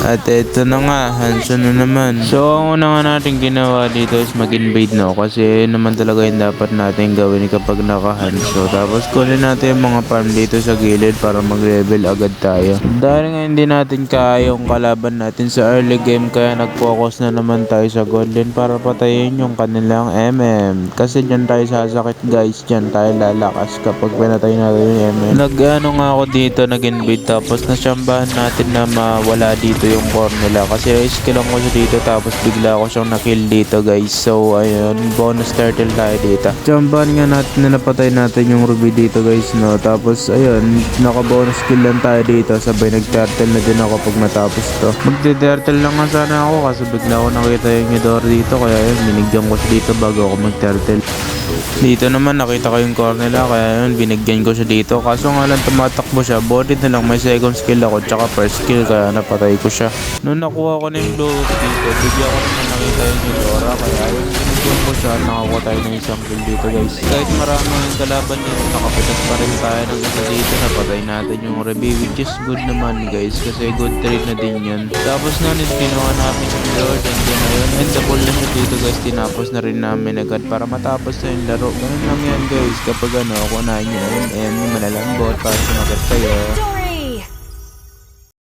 At ito na nga, Hanso na naman. So ang una nga natin ginawa dito is mag-invade kasi yun naman talaga yung dapat natin gawin kapag naka-Hanso. Tapos kunin natin yung mga farm dito sa gilid para mag-level agad tayo. Dahil nga hindi natin kaya yung kalaban natin sa early game, kaya nag-focus na naman tayo sa Golden para patayin yung kanilang MM. Kasi dyan tayo sasakit guys, dyan tayo lalakas kapag pinatay natin yung MM. Nag-ano nga ako dito, nag-invade tapos nasyambahan natin na mawala dito yung core nila kasi skill lang ko siya dito tapos bigla ko siyang na-kill dito guys. So ayun, bonus turtle tayo dito. Jamban nga natin na napatay natin yung ruby dito guys, no. Tapos ayun, naka-bonus kill lang tayo dito, sabay nag-turtle na din ako pag matapos to. Magti-turtle lang nga sana ako kasi bigla ko nakita yung Midori dito, kaya yun, binigyan ko siya dito bago ako mag-turtle. Dito naman nakita ko yung core nila, kaya yun binigyan ko siya dito. Kaso nga lang tumatakbo siya, body na lang, may second skill ako tsaka first skill, kaya napatay ko siya. Noon nakuha ko na yung blow up dito, bigyan ko naman nakita yung Midora, kaya yun binigyan ko siya, nakakuha tayo ng isang kill dito guys. Kahit marami yung kalaban nito, nakapitas pa rin tayo ng isa dito, napatay natin yung Ruby, which is good naman guys kasi good trade na din yun. Tapos na ginawa namin yung Lord, and then ayun, and double na siya dito guys, tinapos na rin namin agad para matapos na yung laro. Ganun lang yan guys, kapag ano, kunahin nyo yung M, yung malalambot para sumagat kayo.